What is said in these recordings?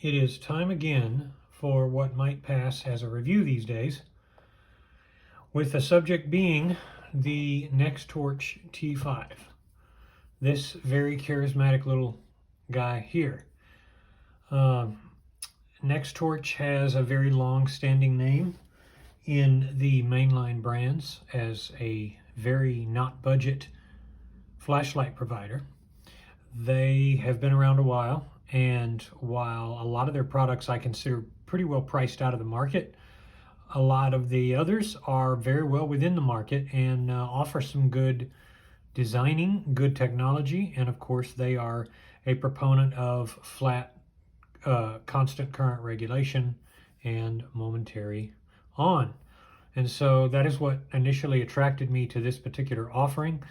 it is time again for what might pass as a review these days, with the subject being the Nextorch T5. This very charismatic little guy here. Nextorch has a very long-standing name in the mainline brands as a very not budget flashlight provider. They have been around a while, and while a lot of their products I consider pretty well priced out of the market, a lot of the others are very well within the market and offer some good designing, good technology, and of course they are a proponent of flat constant current regulation and momentary on. And so that is what initially attracted me to this particular offering.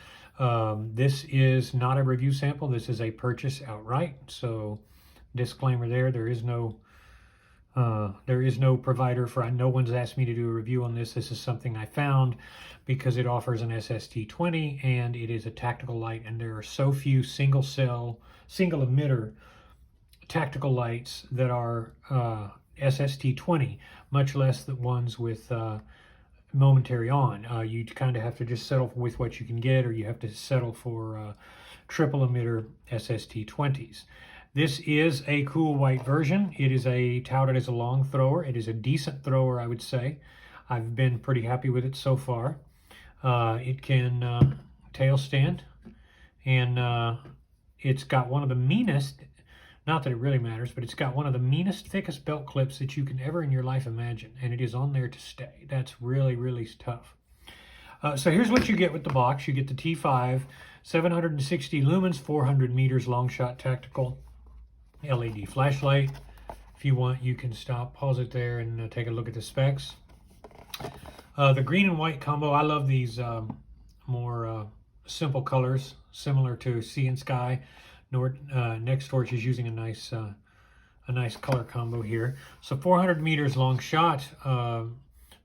This is not a review sample. This is a purchase outright. So disclaimer there is no provider for, no one's asked me to do a review on this. This is something I found because it offers an SST-20 and it is a tactical light, and there are so few single emitter tactical lights that are SST-20, much less the ones with momentary on. You kind of have to just settle with what you can get, or you have to settle for triple emitter SST-20s. This is a cool white version. It is touted as a long thrower. It is a decent thrower, I would say. I've been pretty happy with it so far. It can tail stand, and it's got one of the meanest, not that it really matters, but it's got one of the meanest, thickest belt clips that you can ever in your life imagine, and it is on there to stay. That's really, really tough. So here's what you get with the box. You get the T5, 760 lumens, 400 meters long shot tactical LED flashlight. If you want, you can stop, pause it there, and take a look at the specs. The green and white combo, I love these more simple colors, similar to Sea and Sky. Nextorch is using a nice color combo here. So 400 meters long shot,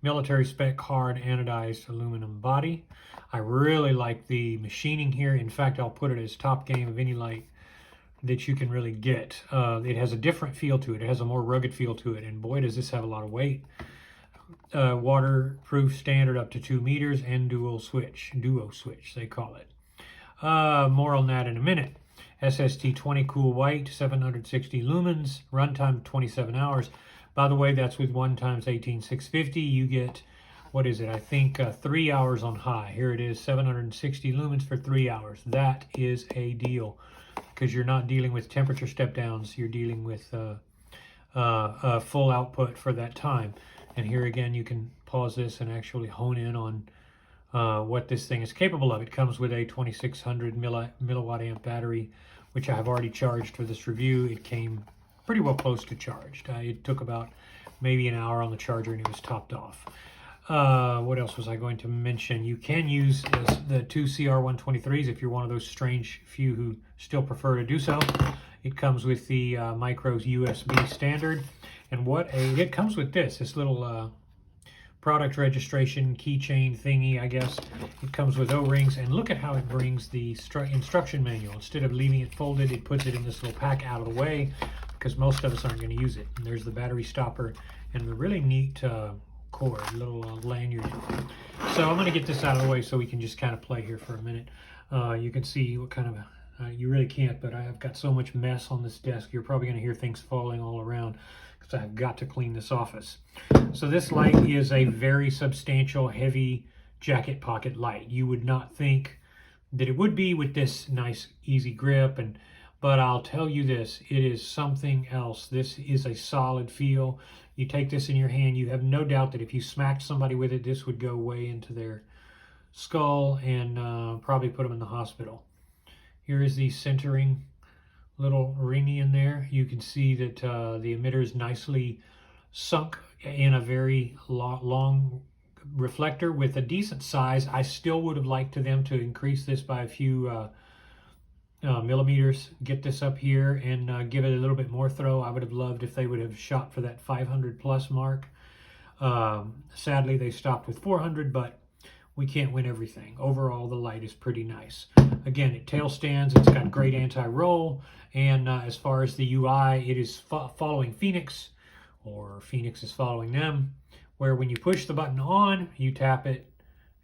military spec hard anodized aluminum body. I really like the machining here. In fact, I'll put it as top game of any light that you can really get. It has a different feel to it. It has a more rugged feel to it, and boy, does this have a lot of weight. Waterproof standard up to 2 meters, and duo switch they call it. More on that in a minute. SST-20 cool white, 760 lumens, runtime 27 hours. By the way, that's with 1 × 18650. You get, what is it? I think 3 hours on high. Here it is, 760 lumens for 3 hours. That is a deal, because you're not dealing with temperature step downs. You're dealing with full output for that time. And here again, you can pause this and actually hone in on what this thing is capable of. It comes with a 2600 milliwatt amp battery, which I have already charged for this review. It came pretty well close to charged. It took about maybe an hour on the charger and it was topped off. What else was I going to mention? You can use the 2 CR123s if you're one of those strange few who still prefer to do so. It comes with the micro USB standard, and it comes with this little product registration keychain thingy, I guess. It comes with O-rings, and look at how it brings the instruction manual. Instead of leaving it folded, it puts it in this little pack out of the way, because most of us aren't going to use it. And there's the battery stopper and the really neat cord, little lanyard. So I'm going to get this out of the way so we can just kind of play here for a minute. You can see what kind of, you really can't, but I've got so much mess on this desk, you're probably going to hear things falling all around, because I've got to clean this office. So this light is a very substantial, heavy jacket pocket light. You would not think that it would be with this nice, easy grip, but I'll tell you this, it is something else. This is a solid feel. You take this in your hand, you have no doubt that if you smacked somebody with it, this would go way into their skull and probably put them in the hospital. Here is the centering little ringy in there. You can see that the emitter is nicely sunk in a very long reflector with a decent size. I still would have liked them to increase this by a few millimeters, get this up here and give it a little bit more throw. I would have loved if they would have shot for that 500 plus mark. Sadly, they stopped with 400, but we can't win everything. Overall, the light is pretty nice. Again, it tail stands, it's got great anti-roll, and as far as the UI, it is following Phoenix, or Phoenix is following them, where when you push the button on, you tap it,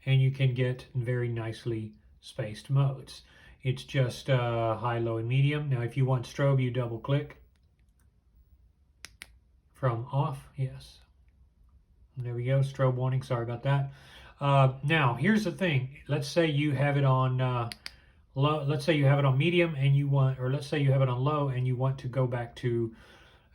and you can get very nicely spaced modes. It's just high, low, and medium. Now, if you want strobe, you double click from off. Yes. There we go. Strobe warning. Sorry about that. Now, here's the thing. Let's say you have it on low. Let's say you have it on medium, and you want, or let's say you have it on low, and you want to go back to,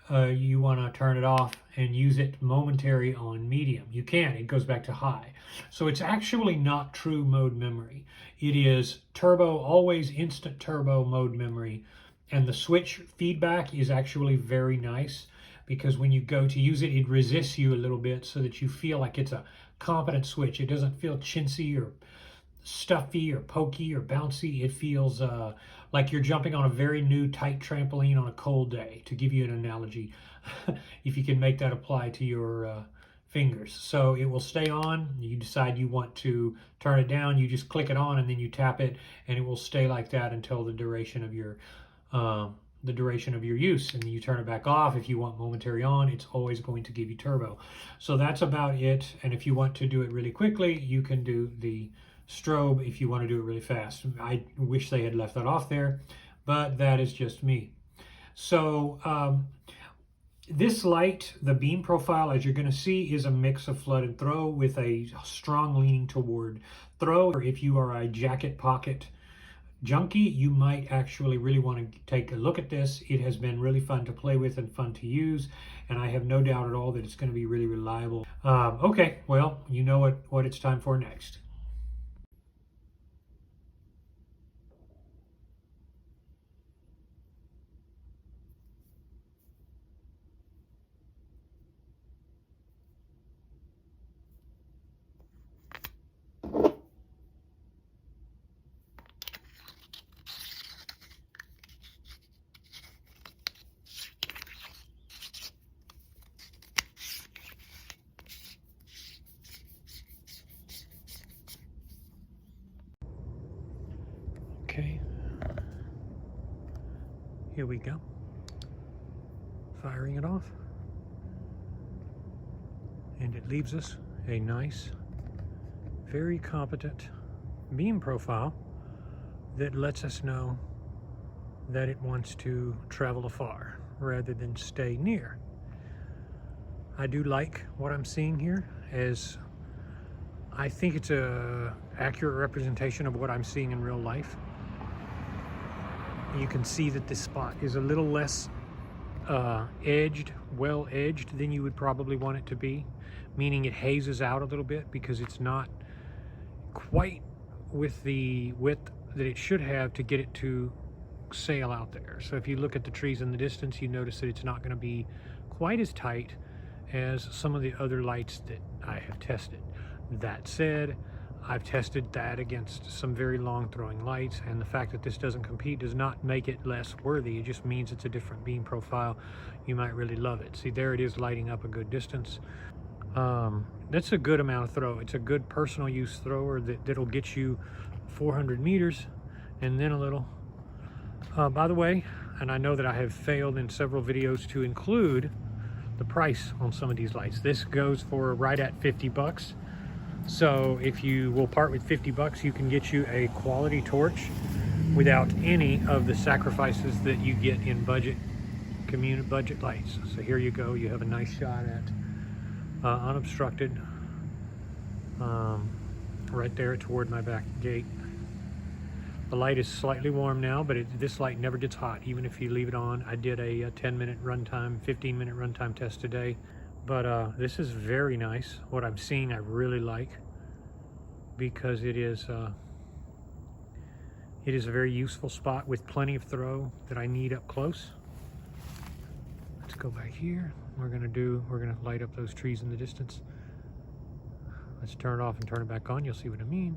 you want to turn it off and use it momentary on medium. You can. It goes back to high. So it's actually not true mode memory. It is turbo, always instant turbo mode memory. And the switch feedback is actually very nice, because when you go to use it, it resists you a little bit so that you feel like it's a competent switch. It doesn't feel chintzy or stuffy or pokey or bouncy. It feels like you're jumping on a very new tight trampoline on a cold day, to give you an analogy, if you can make that apply to your fingers. So it will stay on. You decide you want to turn it down, you just click it on, and then you tap it, and it will stay like that until the duration of your use, and then you turn it back off. If you want momentary on, it's always going to give you turbo. So that's about it. And if you want to do it really quickly, you can do the strobe if you want to do it really fast. I wish they had left that off there, but that is just me. So this light, the beam profile, as you're going to see, is a mix of flood and throw with a strong leaning toward throw. Or if you are a jacket pocket junkie, you might actually really want to take a look at this. It has been really fun to play with and fun to use, and I have no doubt at all that it's going to be really reliable. Okay, well, you know what it's time for next. Okay, here we go. Firing it off. And it leaves us a nice, very competent beam profile that lets us know that it wants to travel afar rather than stay near. I do like what I'm seeing here, as I think it's a accurate representation of what I'm seeing in real life. You can see that this spot is a little less well edged than you would probably want it to be, meaning it hazes out a little bit because it's not quite with the width that it should have to get it to sail out there. So if you look at the trees in the distance, you notice that it's not going to be quite as tight as some of the other lights that I have tested. That said, I've tested that against some very long throwing lights, and the fact that this doesn't compete does not make it less worthy. It just means it's a different beam profile. You might really love it. See, there it is lighting up a good distance. That's a good amount of throw. It's a good personal use thrower that'll get you 400 meters and then a little. By the way, and I know that I have failed in several videos to include the price on some of these lights. This goes for right at 50 bucks. So if you will part with 50 bucks, you can get you a quality torch without any of the sacrifices that you get in budget lights. So here you go. You have a nice shot at unobstructed, right there toward my back gate. The light is slightly warm now, but this light never gets hot, even if you leave it on. I did a 10-minute runtime, 15-minute runtime test today. But this is very nice. What I'm seeing I really like, because it is a very useful spot with plenty of throw that I need up close. Let's go back here. We're gonna light up those trees in the distance. Let's turn it off and turn it back on. You'll see what I mean.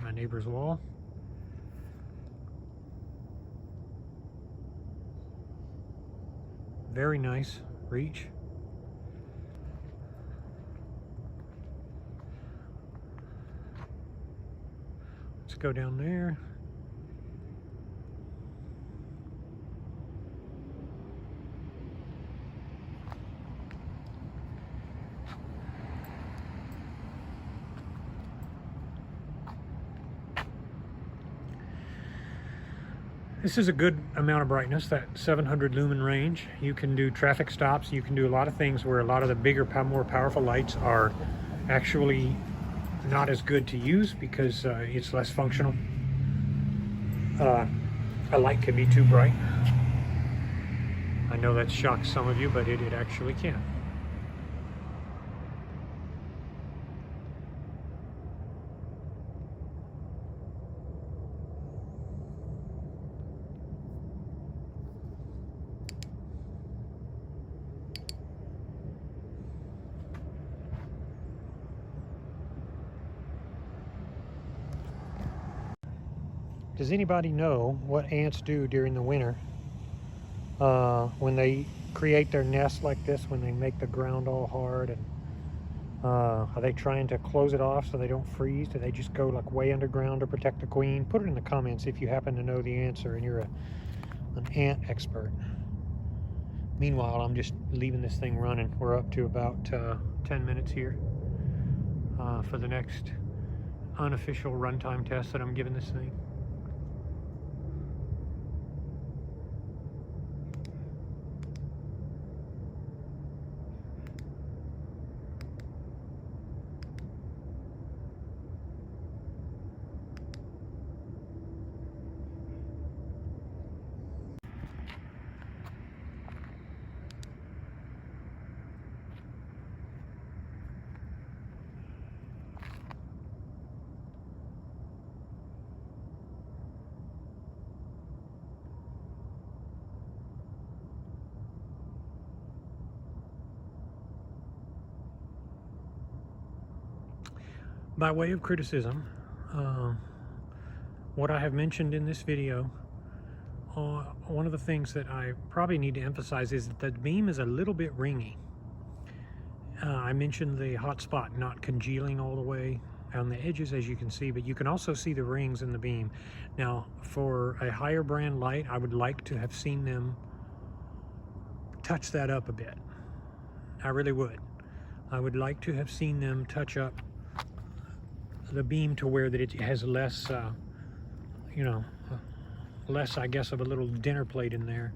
My neighbor's wall. Very nice reach. Let's go down there. This is a good amount of brightness, that 700 lumen range. You can do traffic stops. You can do a lot of things where a lot of the bigger, more powerful lights are actually not as good to use because it's less functional. A light can be too bright. I know that shocks some of you, but it actually can. Does anybody know what ants do during the winter when they create their nest like this, when they make the ground all hard? And are they trying to close it off so they don't freeze? Do they just go like way underground to protect the queen? Put it in the comments if you happen to know the answer and you're an ant expert. Meanwhile, I'm just leaving this thing running. We're up to about 10 minutes here for the next unofficial runtime test that I'm giving this thing. By way of criticism, what I have mentioned in this video, one of the things that I probably need to emphasize is that the beam is a little bit ringy. I mentioned the hot spot not congealing all the way on the edges, as you can see, but you can also see the rings in the beam. Now, for a higher brand light, I would like to have seen them touch that up a bit. I really would. I would like to have seen them touch up the beam to where that it has less, you know, less, I guess, of a little dinner plate in there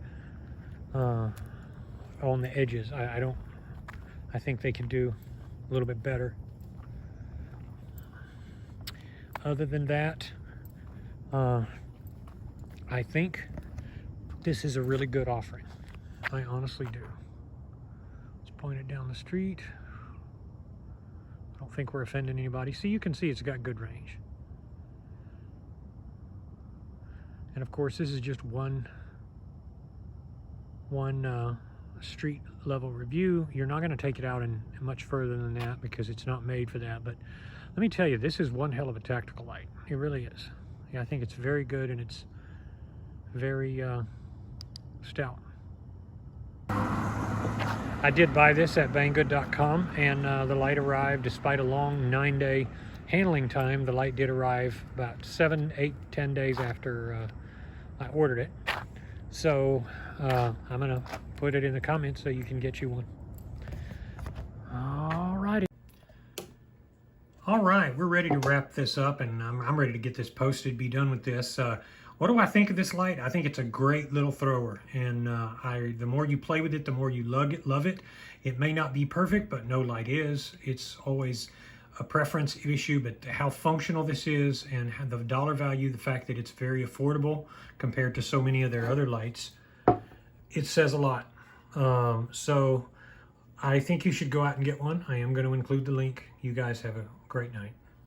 on the edges. I think they could do a little bit better. Other than that, I think this is a really good offering. I honestly do. Let's point it down the street. I don't think we're offending anybody. See, you can see it's got good range. And of course, this is just one street level review. You're not going to take it out in much further than that because it's not made for that. But let me tell you, this is one hell of a tactical light. It really is. Yeah, I think it's very good and it's very stout. I did buy this at banggood.com, and the light arrived despite a long 9-day handling time. The light did arrive about 7, 8, 10 days after I ordered it. So I'm gonna put it in the comments so you can get you one. All right, we're ready to wrap this up, and I'm ready to get this posted, be done with this. What do I think of this light? I think it's a great little thrower, and the more you play with it, the more you love it. It may not be perfect, but no light is. It's always a preference issue, but how functional this is and the dollar value, the fact that it's very affordable compared to so many of their other lights, it says a lot. So I think you should go out and get one. I am going to include the link. You guys have a great night.